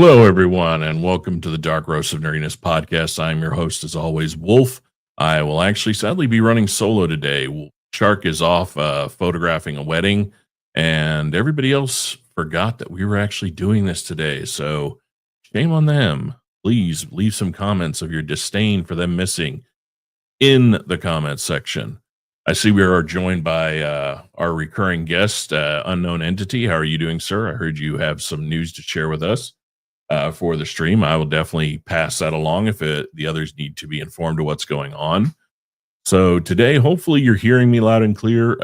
Hello, everyone, and welcome to the Dark Roast of Nerdiness podcast. I'm your host, as always, Wolf. I will actually sadly be running solo today. Shark is off photographing a wedding, and everybody else forgot that we were actually doing this today. So, shame on them. Please leave some comments of your disdain for them missing in the comments section. I see we are joined by our recurring guest, Unknown Entity. How are you doing, sir? I heard you have some news to share with us for the stream. I will definitely pass that along if the others need to be informed of what's going on. So today, hopefully you're hearing me loud and clear.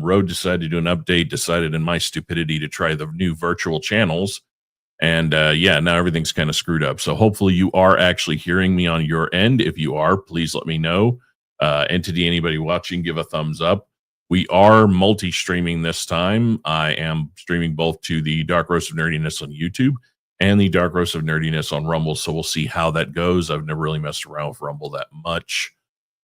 Rode decided to do an update, decided in my stupidity to try the new virtual channels. And now everything's kind of screwed up. So hopefully you are actually hearing me on your end. If you are, please let me know. Entity, anybody watching, give a thumbs up. We are multi-streaming this time. I am streaming both to the Dark Roast of Nerdiness on YouTube and the Dark Roast of Nerdiness on Rumble. So we'll see how that goes. I've never really messed around with Rumble that much.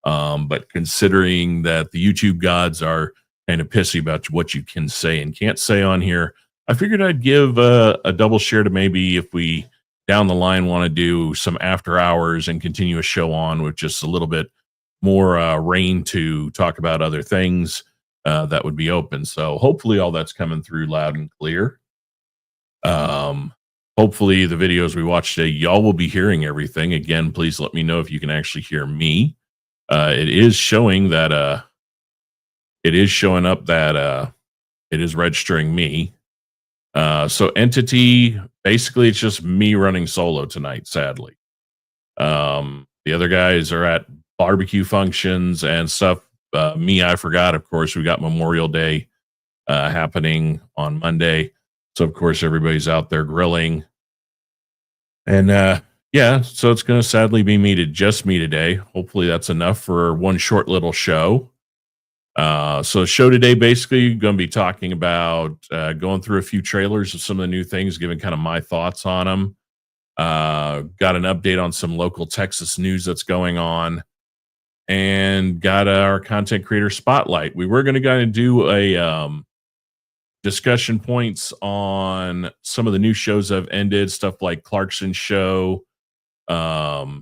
But considering that the YouTube gods are kind of pissy about what you can say and can't say on here, I figured I'd give a double share to maybe if we down the line want to do some after hours and continue a show on with just a little bit more reign to talk about other things that would be open. So hopefully all that's coming through loud and clear. Hopefully the videos we watch today, y'all will be hearing everything. Again, please let me know if you can actually hear me. It is showing that it is showing up that it is registering me. So Entity, basically it's just me running solo tonight, sadly. The other guys are at barbecue functions and stuff. I forgot, of course, we got Memorial Day happening on Monday. So, of course, everybody's out there grilling. And, so it's going to sadly be just me today. Hopefully that's enough for one short little show. So the show today, basically going to be talking about going through a few trailers of some of the new things, giving kind of my thoughts on them. Got an update on some local Texas news that's going on. And got our content creator spotlight. We were going to kind of do a discussion points on some of the new shows that have ended, stuff like Clarkson's show. But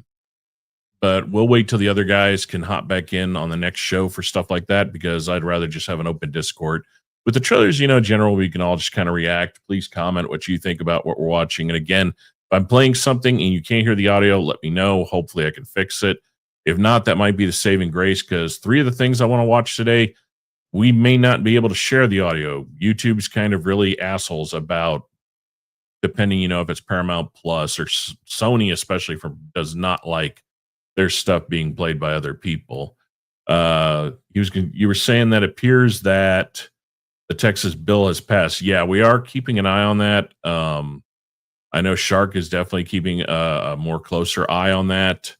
we'll wait till the other guys can hop back in on the next show for stuff like that, because I'd rather just have an open Discord. With the trailers, general, we can all just kind of react. Please comment what you think about what we're watching. And again, if I'm playing something and you can't hear the audio, let me know. Hopefully I can fix it. If not, that might be the saving grace, because 3 of the things I want to watch today, we may not be able to share the audio. YouTube's kind of really assholes about, depending, if it's Paramount Plus or Sony, especially, does not like their stuff being played by other people. You were saying that it appears that the Texas bill has passed. Yeah, we are keeping an eye on that. I know Shark is definitely keeping a more closer eye on that.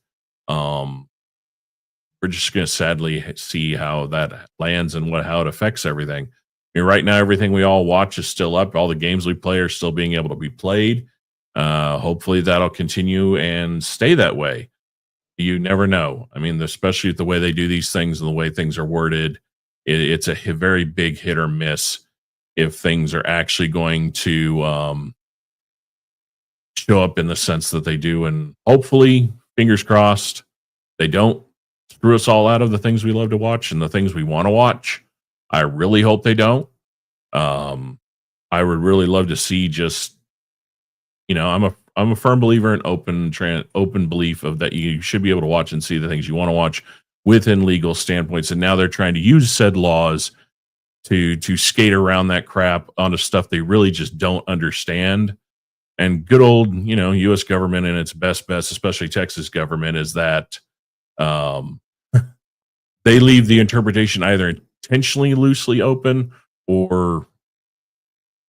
We're just going to sadly see how that lands and how it affects everything. Right now, everything we all watch is still up. All the games we play are still being able to be played. Hopefully that'll continue and stay that way. You never know. Especially with the way they do these things and the way things are worded, it's a very big hit or miss if things are actually going to show up in the sense that they do. And hopefully, fingers crossed, they don't screw us all out of the things we love to watch and the things we want to watch. I really hope they don't. I would really love to see just, I'm a firm believer in open belief of that you should be able to watch and see the things you want to watch within legal standpoints. And now they're trying to use said laws to skate around that crap onto stuff they really just don't understand. And good old, U.S. government and its best bets, especially Texas government, is that they leave the interpretation either intentionally loosely open or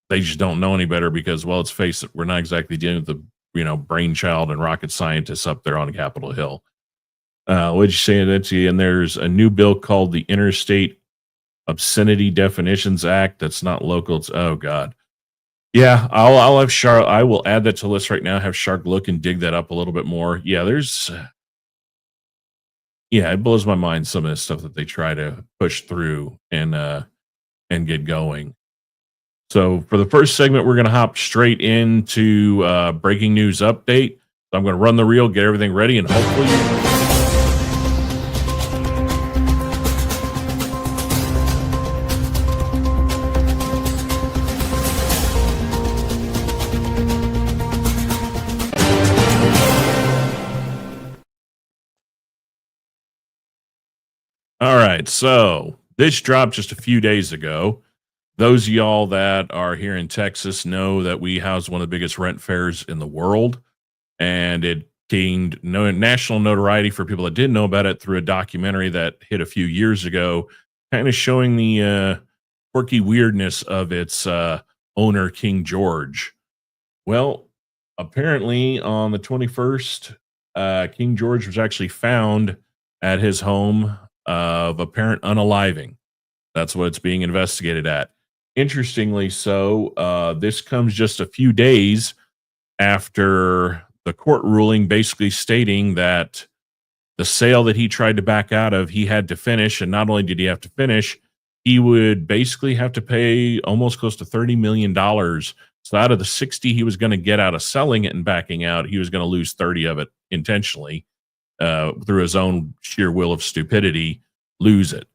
they just don't know any better because, well, let's face it, we're not exactly dealing with the, brainchild and rocket scientists up there on Capitol Hill. What'd you say, Nancy? And there's a new bill called the Interstate Obscenity Definitions Act. That's not local. It's, oh God. Yeah, I'll have Shark. I will add that to the list right now. Have Shark look and dig that up a little bit more. Yeah, it blows my mind, some of the stuff that they try to push through and get going. So for the first segment, we're going to hop straight into breaking news update. So I'm going to run the reel, get everything ready, and hopefully... All right, so this dropped just a few days ago. Those of y'all that are here in Texas know that we house one of the biggest rent fairs in the world, and it gained national notoriety for people that didn't know about it through a documentary that hit a few years ago, kind of showing the quirky weirdness of its owner, King George. Well, apparently on the 21st, King George was actually found at his home of apparent unaliving. That's what it's being investigated at. Interestingly so, this comes just a few days after the court ruling basically stating that the sale that he tried to back out of, he had to finish. And not only did he have to finish, he would basically have to pay almost close to $30 million. So out of the 60 he was going to get out of selling it and backing out, he was going to lose 30 of it intentionally through his own sheer will of stupidity, lose it.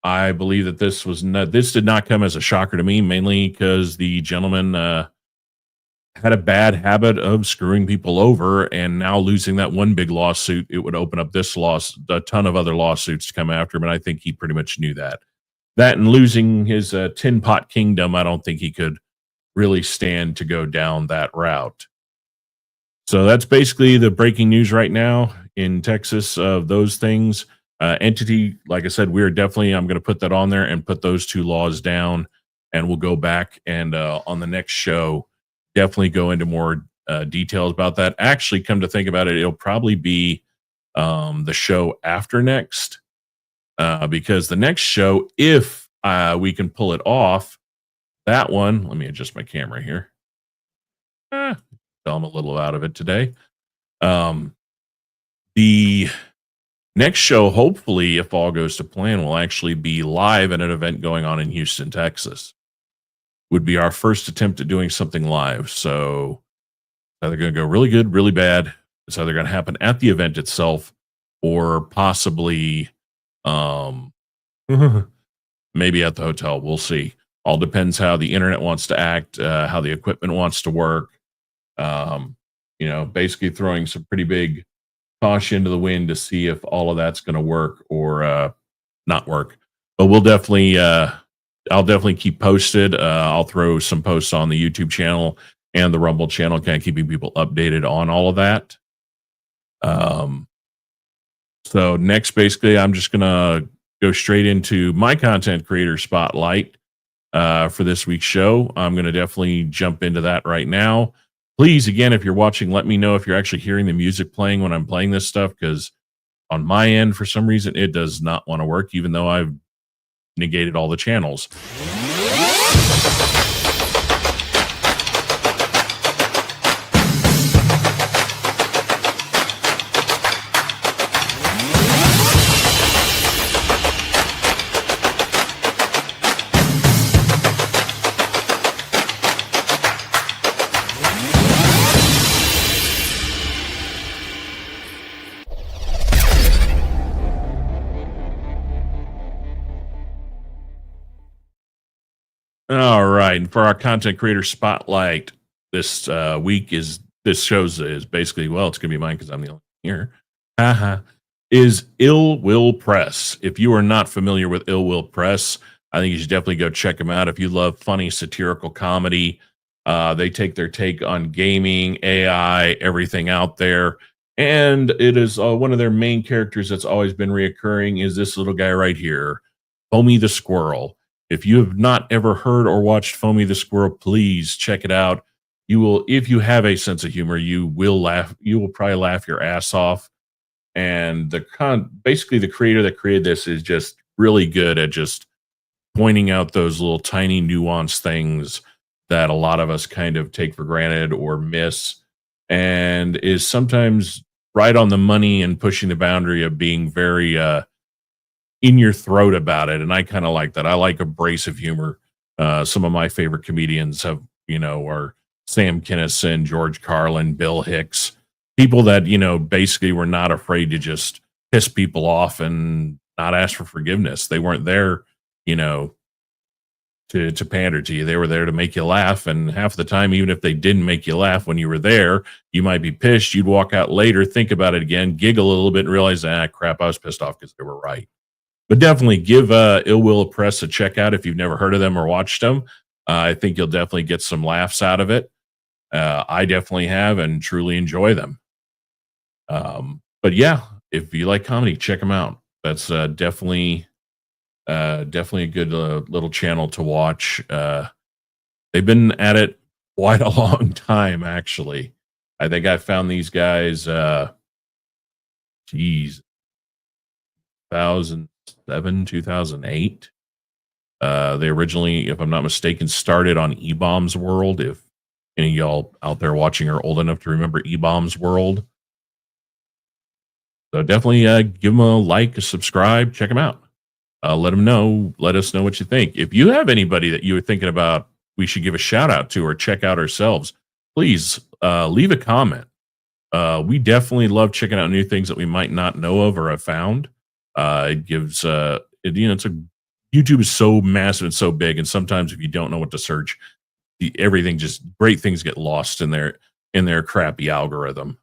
I believe that this did not come as a shocker to me, mainly because the gentleman had a bad habit of screwing people over, and now losing that one big lawsuit, it would open up a ton of other lawsuits to come after him, and I think he pretty much knew that. That and losing his tin pot kingdom, I don't think he could really stand to go down that route. So that's basically the breaking news right now in Texas of those things. Entity, like I said, I'm going to put that on there and put those two laws down, and we'll go back and on the next show, definitely go into more details about that. Actually, come to think about it, it'll probably be the show after next, because the next show, if we can pull it off, that one, let me adjust my camera here. I'm a little out of it today. The next show, hopefully, if all goes to plan, will actually be live at an event going on in Houston, Texas. Would be our first attempt at doing something live. So either going to go really good, really bad. It's either going to happen at the event itself, or possibly maybe at the hotel. We'll see. All depends how the internet wants to act, how the equipment wants to work. Basically throwing some pretty big caution to the wind to see if all of that's going to work or not work. But we'll definitely, I'll definitely keep posted. I'll throw some posts on the YouTube channel and the Rumble channel, kind of keeping people updated on all of that. So next, basically, I'm just going to go straight into my content creator spotlight for this week's show. I'm going to definitely jump into that right now. Please, again, if you're watching, let me know if you're actually hearing the music playing when I'm playing this stuff, because on my end, for some reason, it does not want to work, even though I've negated all the channels. All right, and for our content creator spotlight this week is basically, well, it's gonna be mine because I'm the only one here. Is Ill Will Press. If you are not familiar with Ill Will Press, I think you should definitely go check them out. If you love funny satirical comedy, they take their take on gaming, AI, everything out there, and it is one of their main characters that's always been reoccurring is this little guy right here, Foamy the Squirrel. If you have not ever heard or watched Foamy the Squirrel, please check it out. You will, if you have a sense of humor, you will laugh. You will probably laugh your ass off. And basically the creator that created this is just really good at just pointing out those little tiny nuanced things that a lot of us kind of take for granted or miss, and is sometimes right on the money and pushing the boundary of being very in your throat about it. And I kind of like that. I like abrasive humor. Some of my favorite comedians are Sam Kinison, George Carlin, Bill Hicks, people that, basically were not afraid to just piss people off and not ask for forgiveness. They weren't there, you know, to pander to you. They were there to make you laugh. And half the time, even if they didn't make you laugh when you were there, you might be pissed. You'd walk out later, think about it again, giggle a little bit, and realize, crap, I was pissed off because they were right. But definitely give Ill Will Press a check out if you've never heard of them or watched them. I think you'll definitely get some laughs out of it. I definitely have and truly enjoy them. But yeah, if you like comedy, check them out. That's definitely a good little channel to watch. They've been at it quite a long time, actually. I think I found these guys, 2007, 2008. They originally, if I'm not mistaken, started on E-Bombs World. If any of y'all out there watching are old enough to remember E-Bombs World. So definitely give them a like, a subscribe, check them out. Let us know what you think. If you have anybody that you were thinking about we should give a shout out to or check out ourselves, please leave a comment. We definitely love checking out new things that we might not know of or have found. It gives YouTube is so massive and so big, and sometimes if you don't know what to search, great things get lost in their crappy algorithm.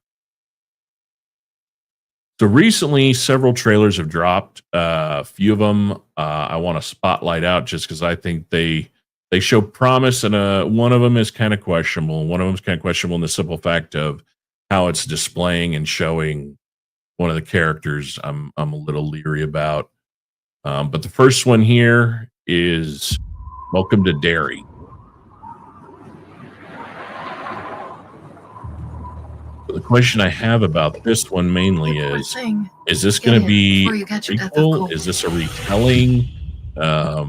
So recently, several trailers have dropped. A few of them I want to spotlight out just because I think they show promise, and one of them is kind of questionable. One of them is kind of questionable in the simple fact of how it's displaying and showing one of the characters. I'm a little leery about. But the first one here is Welcome to Derry. The question I have about this one mainly is this going to be a prequel? Is this a retelling? Are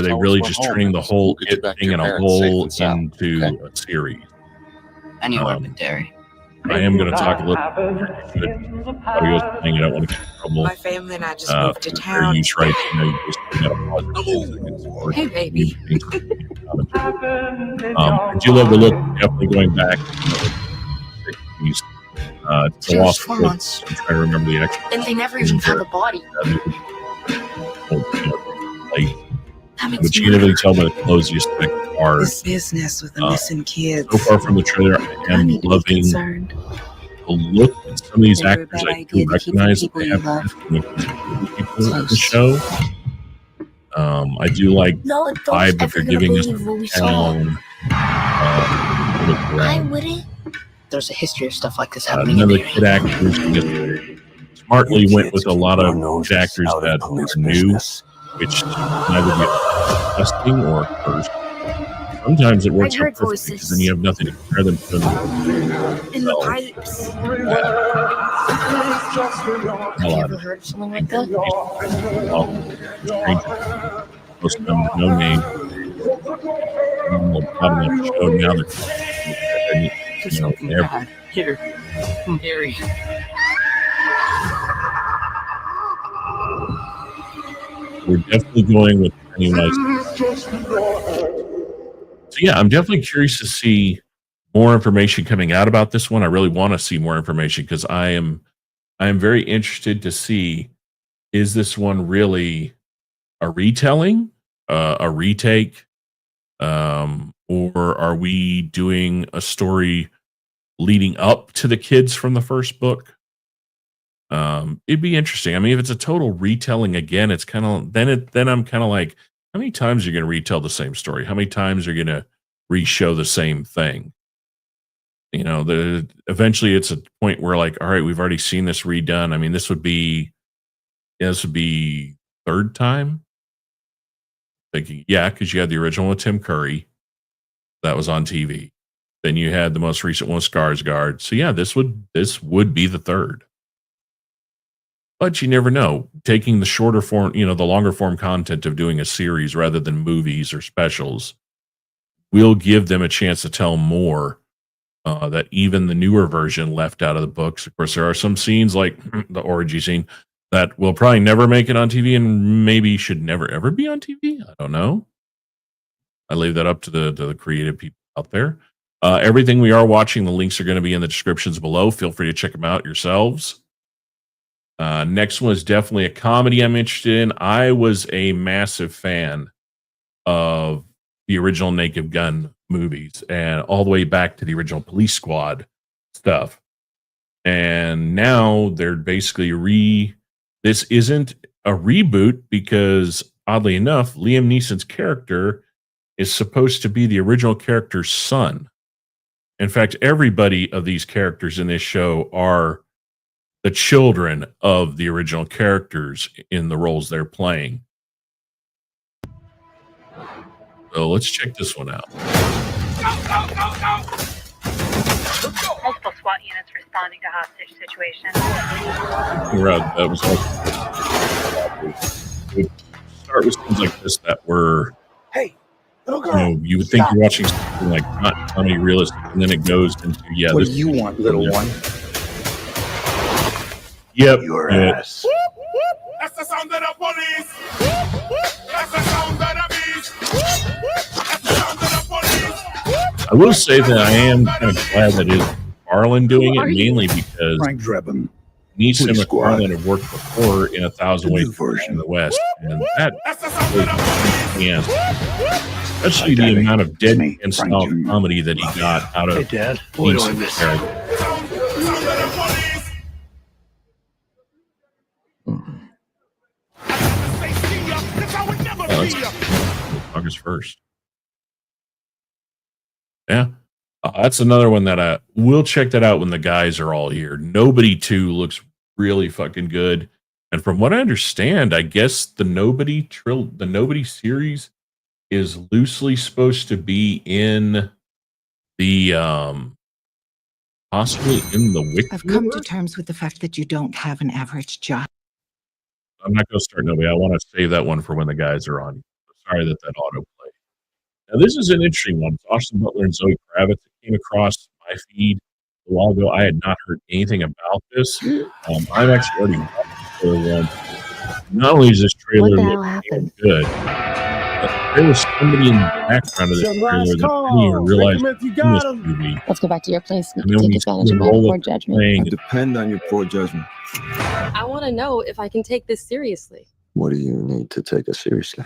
they really just turning the whole thing in a whole into a series? Anywhere but Derry. I am going to talk a little bit. I don't want to get in trouble. My family and I just moved to town. Use rights, Hey, baby. I do love the look. Definitely going back. She was 4 months. I'm trying to remember the actual. And they never even found a body. But you can really tell by the clothes you expect are. This business with the missing kids. So far from the trailer, I am loving the look at some of these actors. I do recognize that they have people at the show. I do like the vibe that they're giving us. I wouldn't. The's a history of stuff like this happening. Another kid actors smartly went with a lot of actors that are new, which either be disgusting or cursed. Sometimes it works out perfect because then you have nothing to compare them to. In the pipes. Have you ever heard of something like that? Most of them with no name. Show now they're Here, Derry. We're definitely going with Pennywise. So yeah, I'm definitely curious to see more information coming out about this one. I really want to see more information because I am very interested to see, is this one really a retelling, a retake, or are we doing a story leading up to the kids from the first book? It'd be interesting. I mean, if it's a total retelling again, it's kind of then I'm kind of like, how many times are you going to retell the same story? How many times are you going to re-show the same thing? Eventually it's a point where like, all right, we've already seen this redone. I mean, this would be third time. Thinking, because you had the original with Tim Curry that was on TV. Then you had the most recent one with Skarsgård. So yeah, this would be the third. But you never know. Taking the shorter form, the longer form content of doing a series rather than movies or specials will give them a chance to tell more that even the newer version left out of the books. Of course, there are some scenes like the orgy scene that will probably never make it on TV and maybe should never ever be on TV. I don't know. I leave that up to the creative people out there. Everything we are watching, the links are going to be in the descriptions below. Feel free to check them out yourselves. Next one is definitely a comedy I'm interested in. I was a massive fan of the original Naked Gun movies and all the way back to the original Police Squad stuff. And now they're basically this isn't a reboot because oddly enough, Liam Neeson's character is supposed to be the original character's son. In fact, everybody of these characters in this show are the children of the original characters in the roles they're playing. So let's check this one out. Multiple SWAT units responding to hostage situation. That was we'd start with things like this that were, hey, little girl, you would think you're watching something like not comedy realistic, and then it goes into what do you want, little one? Yep. Your ass. That's the sound of the police. That's the sound of the beast. That's the sound of the police. I will say that I am kind of glad that is McFarlane doing it, mainly because Frank Drebin. Neeson and Police Squad. McFarlane have worked before in 1,000 Ways version. in the West, and that That's the sound of the police. yeah, especially Hi, the Daddy. amount of It's dead me, and Frank style Jr. comedy that he got out of Dad. Neeson's character. Sound of the police. They see ya. That's how it never Well, be ya. August 1st. Yeah. That's another one that I will check that out when the guys are all here. Nobody 2 looks really fucking good. And from what I understand, I guess the Nobody series is loosely supposed to be in the possibly in the Wick. I've come to terms with the fact that you don't have an average job. I'm not going to start Nobody. I want to save that one for when the guys are on. Sorry that autoplay. Now, this is an interesting one. It's Austin Butler and Zoe Kravitz. It came across my feed a while ago. I had not heard anything about this. I've actually already watched the trailer once. Not only is this trailer What the hell looking happened? good, but there was somebody in the background of this trailer that I didn't even realize was in this movie. Let's go back to your place. And then when you Take see advantage the of my role poor of judgment. playing, Depend on your poor judgment. I want to know if I can take this seriously. What do you need to take us seriously?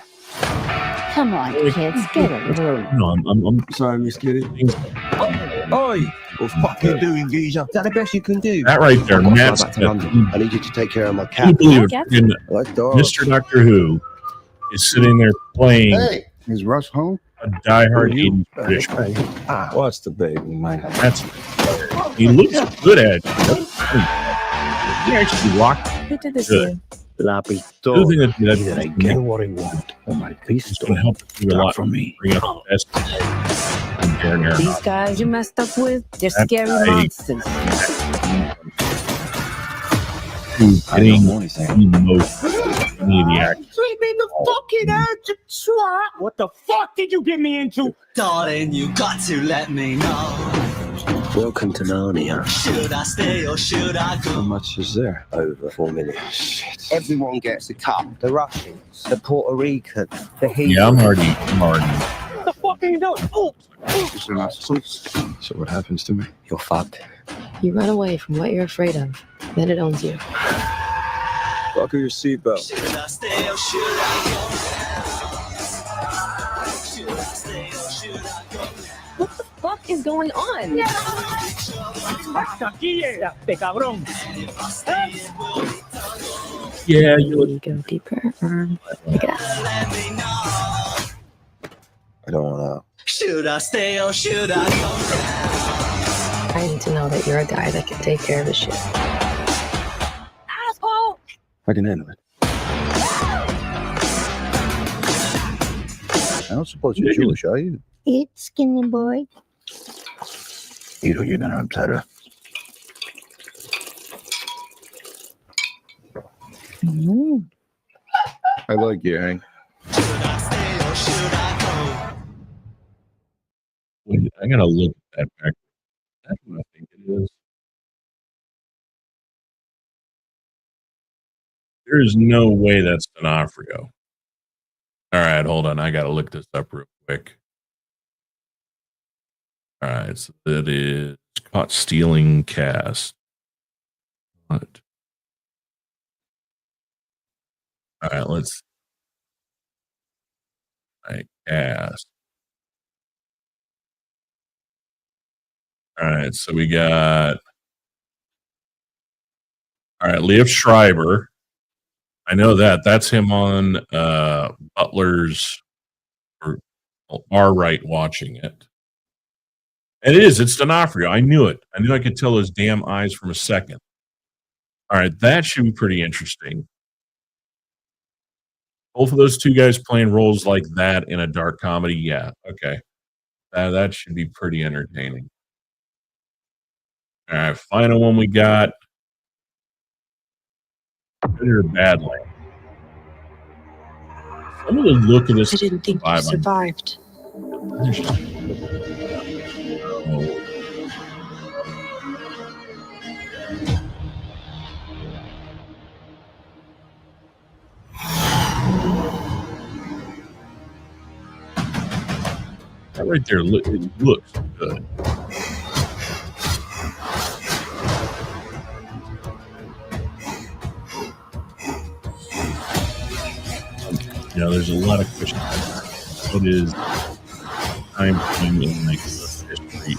Come on, kids, get it. I'm Sorry, Miss Kitty. things Oi! What the fuck you doing, geezer? Is that the best you can do? that right there, I've got to Matt fly back to Smith. London. I need you to take care of my Can you cat. believe it? Yeah. Freaking I like dogs. Mr. Doctor Who is sitting there playing Hey, Is Russ home? a diehard 80s British. What's the baby, man? That's he looks good at it. That's funny. He actually locked. Who did this Good. to you? Lappy The other thing that Did I that's get what I want on my going pistol? to help us do a lot from me. bring up the best from Darren These Aronofsky. guys you messed up with, they're That scary guy- monsters. Who's I getting don't know anything. the most of any of the actors. What the fuck did you get me into? Darling, you got to let me know. Welcome to Narnia. Should I stay or should I How go? much is there? Over 4 million. Shit. Everyone gets a cut. The Russians, the Puerto Ricans, the Hebrews. Yeah, I'm already. What the fuck are you doing? Oh, So what happens to me? You're fucked. You run away from what you're afraid of, then it owns you. Buckle your seatbelt. should I stay or should I go? Should I stay or should I go? What the fuck is going on? hasta aquí llegaste, cabrón. Yeah, you look. You go deeper. Pick it up. I don't want out. Should I stay or should I go? I need to know that you're a guy that can take care of his shit. Asshole! I can handle it. I don't suppose you're Jewish, are you? It's skinny boy. You know you're gonna upset her. I like you, Hank. Should I stay or should I Wait, I gotta look at that back. That's what I think it is. There is no way that's D'Onofrio. All right, hold on. I gotta look this up real quick. All right, so that is caught stealing cast. What? All right, let's. All right, cast. All right, so we got. All right, Liev Schreiber. I know that. That's him on Butler's or our right watching it. It is. It's D'Onofrio. I knew it. I knew I could tell those damn eyes from a second. All right, that should be pretty interesting. Both of those two guys playing roles like that in a dark comedy. Yeah, okay. That should be pretty entertaining. All right, final one we got. Predator Badlands. Some of the look of this. I didn't think you survived. That right there, it looks good. You know, there's a lot of questions. What is time frame in like history?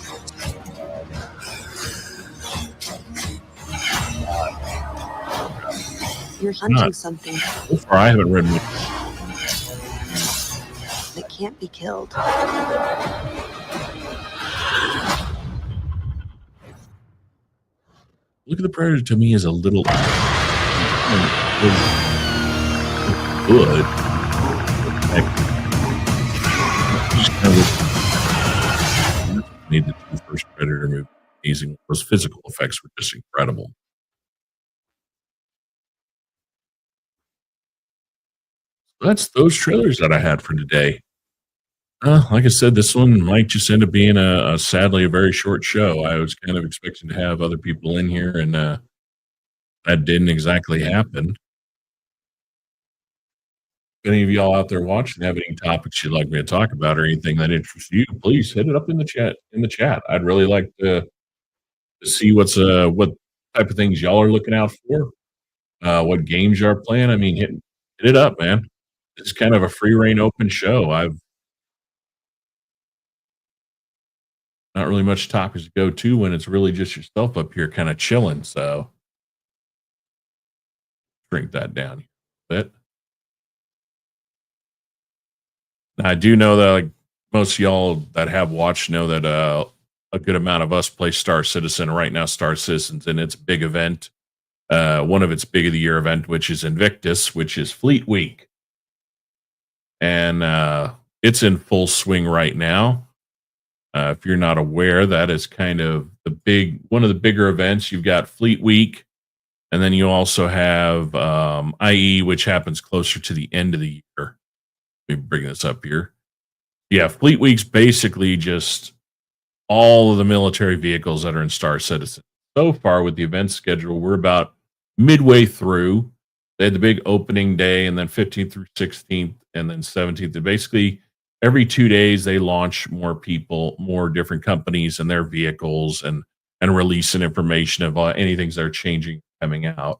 You're hunting something So far, I haven't read much. that can't be killed. Look at the Predator to me as a little good. Just kind of need the two first Predator movies. Amazing. Those physical effects were just incredible. So that's those trailers that I had for today. Like I said, this one might just end up being a sadly a very short show. I was kind of expecting to have other people in here, and that didn't exactly happen. If any of y'all out there watching have any topics you'd like me to talk about or anything that interests you, please hit it up in the chat. I'd really like to see what type of things y'all are looking out for, what games you are playing. I mean, hit it up, man. It's kind of a free reign open show. I've not really much topics to go to when it's really just yourself up here kind of chilling. So shrink that down a bit. I do know that like most of y'all that have watched know that a good amount of us play Star Citizen right now. Star Citizen's in its big event, one of its big of the year event, which is Invictus, which is Fleet Week, and it's in full swing right now. If you're not aware, that is kind of one of the bigger events. You've got Fleet Week, and then you also have IE, which happens closer to the end of the year. Let me bring this up here. Yeah, Fleet Week's basically just all of the military vehicles that are in Star Citizen. So far with the event schedule, we're about midway through. They had the big opening day, and then 15th through 16th, and then 17th. And basically, every 2 days, they launch more people, more different companies and their vehicles, and releasing information of anything that are changing, coming out.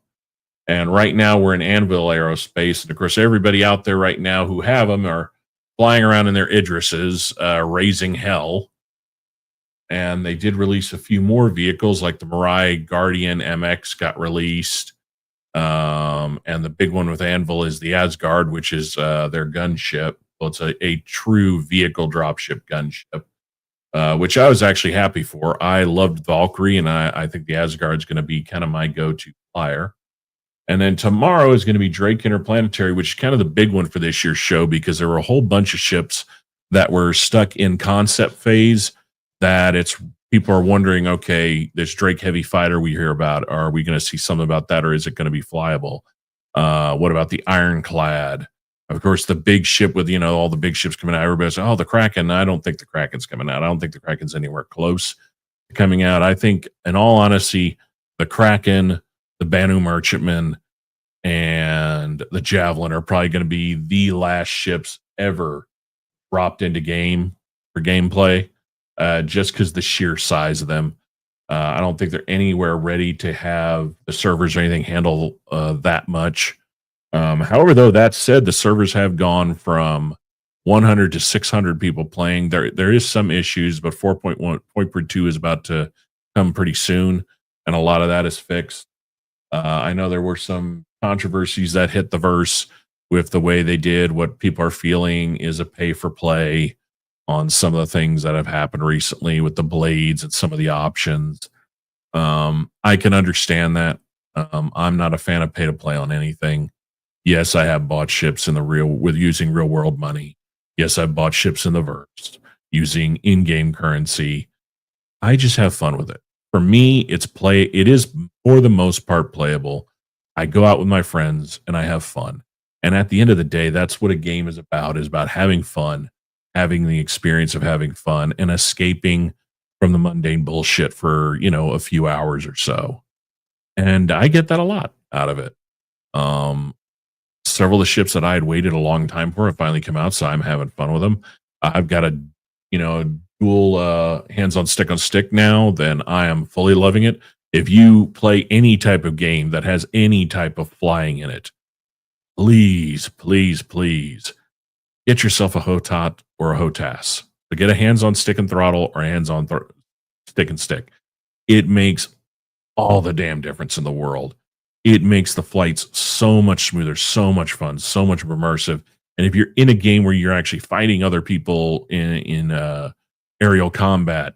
And right now, we're in Anvil Aerospace. And of course, everybody out there right now who have them are flying around in their Idrises, raising hell. And they did release a few more vehicles, like the Mirai Guardian MX got released. And the big one with Anvil is the Asgard, which is their gunship. Well, it's a true vehicle dropship gunship, which I was actually happy for. I loved Valkyrie, and I think the Asgard's going to be kind of my go-to flyer. And then tomorrow is going to be Drake Interplanetary, which is kind of the big one for this year's show, because there were a whole bunch of ships that were stuck in concept phase that people are wondering, okay, this Drake Heavy Fighter we hear about, are we going to see something about that, or is it going to be flyable? What about the Ironclad? Of course, the big ship with, all the big ships coming out. Everybody's like, oh, the Kraken. I don't think the Kraken's coming out. I don't think the Kraken's anywhere close to coming out. I think, in all honesty, the Kraken, the Banu Merchantman, and the Javelin are probably going to be the last ships ever dropped into game for gameplay. just because the sheer size of them. I don't think they're anywhere ready to have the servers or anything handle that much. However, though, that said, the servers have gone from 100 to 600 people playing. There is some issues, but 4.1.2 is about to come pretty soon, and a lot of that is fixed. I know there were some controversies that hit the verse with the way they did. What people are feeling is a pay for play on some of the things that have happened recently with the blades and some of the options. I can understand that. I'm not a fan of pay to play on anything. Yes, I have bought ships in the with using real world money. Yes, I've bought ships in the verse using in-game currency. I just have fun with it. For me, it is for the most part playable. I go out with my friends and I have fun. And at the end of the day, that's what a game is about having fun, having the experience of having fun and escaping from the mundane bullshit for, a few hours or so. And I get that a lot out of it. Several of the ships that I had waited a long time for have finally come out, so I'm having fun with them. I've got a, dual hands on stick now, then I am fully loving it. If you play any type of game that has any type of flying in it, please, please, please get yourself a HOTAT or a HOTAS. So get a hands on stick and throttle or a hands on stick and stick. It makes all the damn difference in the world. It makes the flights so much smoother, so much fun, so much immersive. And if you're in a game where you're actually fighting other people in aerial combat,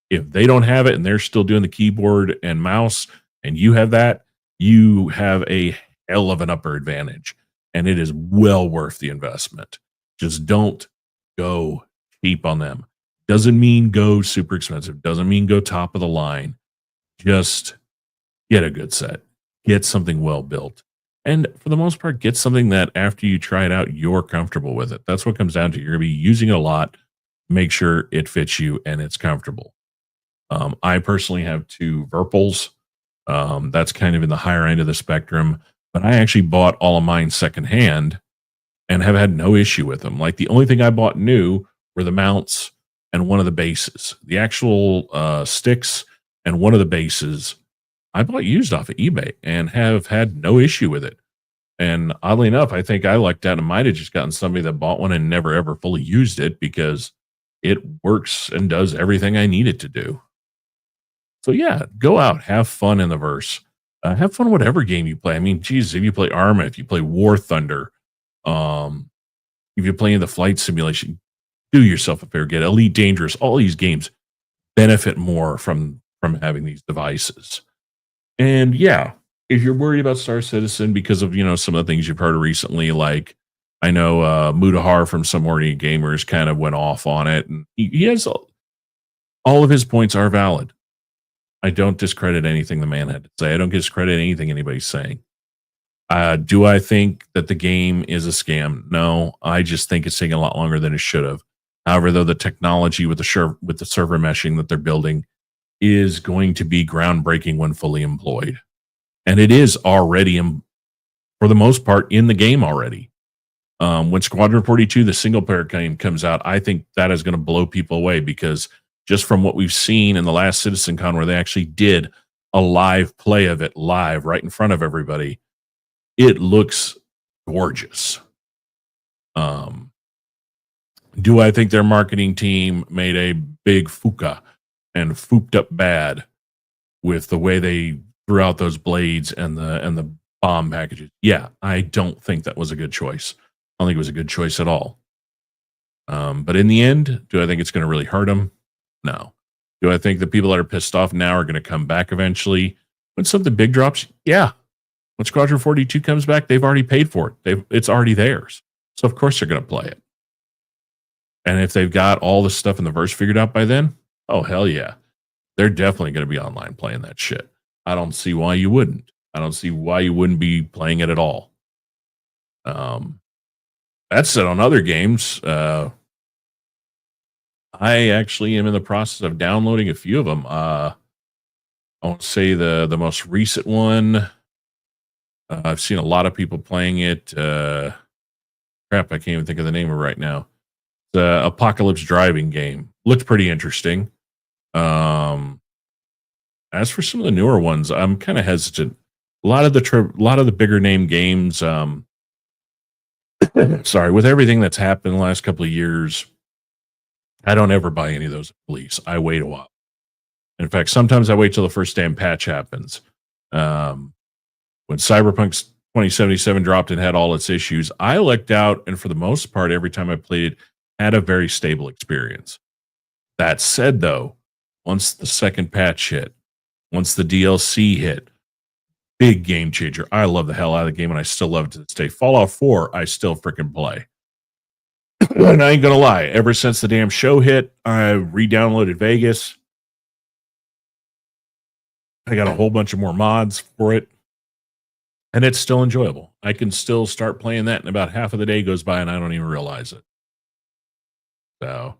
if they don't have it and they're still doing the keyboard and mouse and you have that, you have a hell of an upper advantage. And it is well worth the investment. Just don't go cheap on them. Doesn't mean go super expensive. Doesn't mean go top of the line. Just get a good set. Get something well built. And for the most part, get something that after you try it out, you're comfortable with it. That's what comes down to. You're going to be using it a lot. Make sure it fits you and it's comfortable. I personally have 2 Verpals. That's kind of in the higher end of the spectrum. But I actually bought all of mine secondhand and have had no issue with them. Like the only thing I bought new were the mounts and one of the bases. The actual sticks and one of the bases I bought used off of eBay and have had no issue with it. And oddly enough, I think I lucked out and might have just gotten somebody that bought one and never ever fully used it because it works and does everything I need it to do. So yeah, go out, have fun in the verse. Have fun whatever game you play. I mean, geez, if you play Arma, if you play War Thunder, if you're playing the flight simulation, do yourself a favor. Get Elite Dangerous. All these games benefit more from having these devices. And yeah, if you're worried about Star Citizen because of some of the things you've heard recently, like I know Mudahar from Some Horny Gamers kind of went off on it, and he has all of his points are valid. I don't discredit anything the man had to say. I don't discredit anything anybody's saying. Do I think that the game is a scam? No, I just think it's taking a lot longer than it should have. However, though, the technology with the server meshing that they're building is going to be groundbreaking when fully employed. And it is already, for the most part, in the game already. When Squadron 42, the single-player game, comes out, I think that is going to blow people away because just from what we've seen in the last CitizenCon where they actually did a live play of it live right in front of everybody, it looks gorgeous. Do I think their marketing team made a big fuka and fooped up bad with the way they threw out those blades and the bomb packages? Yeah, I don't think that was a good choice. I don't think it was a good choice at all. But in the end, do I think it's going to really hurt them? No. Do I think the people that are pissed off now are going to come back eventually when something big drops? Yeah. When Squadron 42 comes back, they've already paid for it. It's already theirs. So of course they're going to play it. And if they've got all the stuff in the verse figured out by then, oh, hell yeah. They're definitely going to be online playing that shit. I don't see why you wouldn't. I don't see why you wouldn't be playing it at all. That said, on other games, I actually am in the process of downloading a few of them. I won't say the most recent one. I've seen a lot of people playing it. Crap, I can't even think of the name of it right now. The Apocalypse driving game looked pretty interesting. As for some of the newer ones, I'm kind of hesitant. A lot of the bigger name games, sorry, with everything that's happened in the last couple of years, I don't ever buy any of those release. I wait a while. In fact, sometimes I wait till the first damn patch happens. When Cyberpunk 2077 dropped and had all its issues, I lucked out, and for the most part, every time I played it, had a very stable experience. That said, though, once the second patch hit, once the DLC hit, big game changer. I love the hell out of the game, and I still love it to this day. Fallout 4, I still freaking play. And I ain't gonna lie, ever since the damn show hit, I re-downloaded Vegas. I got a whole bunch of more mods for it, and it's still enjoyable. I can still start playing that, and about half of the day goes by, and I don't even realize it. So,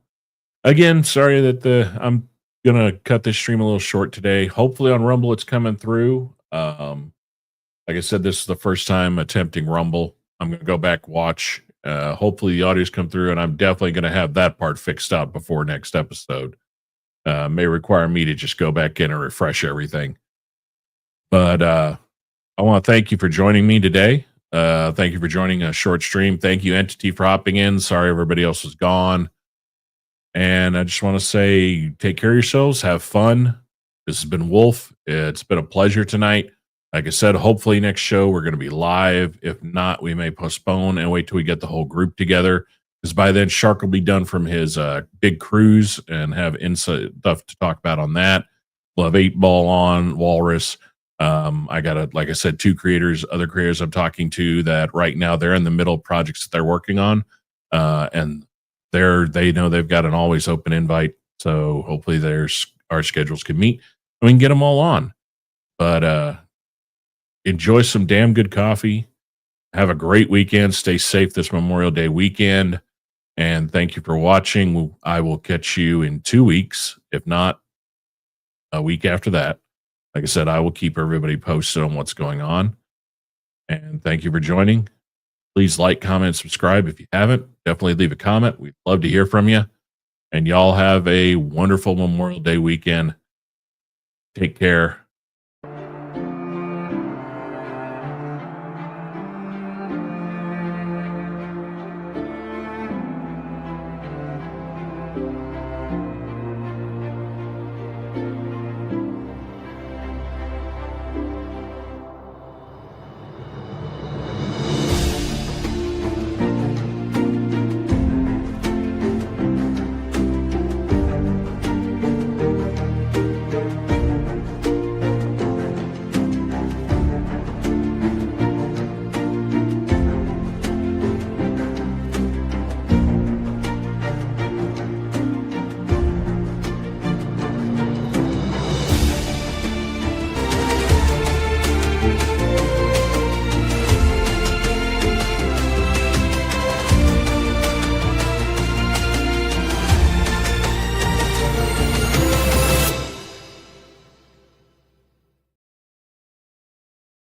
again, sorry that I'm gonna cut this stream a little short today. Hopefully on Rumble it's coming through. Like I said, this is the first time attempting Rumble. I'm gonna go back, watch. Hopefully the audio's come through, and I'm definitely gonna have that part fixed out before next episode. May require me to just go back in and refresh everything. But I want to thank you for joining me today. Thank you for joining a short stream. Thank you, Entity, for hopping in. Sorry everybody else was gone. And I just want to say, take care of yourselves. Have fun. This has been Wolf. It's been a pleasure tonight. Like I said, hopefully next show we're going to be live. If not, we may postpone and wait till we get the whole group together. Because by then, Shark will be done from his big cruise and have insight stuff to talk about on that. We'll have 8 Ball on, Walrus. I got, like I said, other creators I'm talking to that right now they're in the middle of projects that they're working on. And they know they've got an always open invite. So hopefully our schedules can meet and we can get them all on. But enjoy some damn good coffee. Have a great weekend. Stay safe this Memorial Day weekend. And thank you for watching. I will catch you in 2 weeks, if not a week after that. Like I said, I will keep everybody posted on what's going on. And thank you for joining. Please like, comment, subscribe. If you haven't, definitely leave a comment. We'd love to hear from you. And y'all have a wonderful Memorial Day weekend. Take care.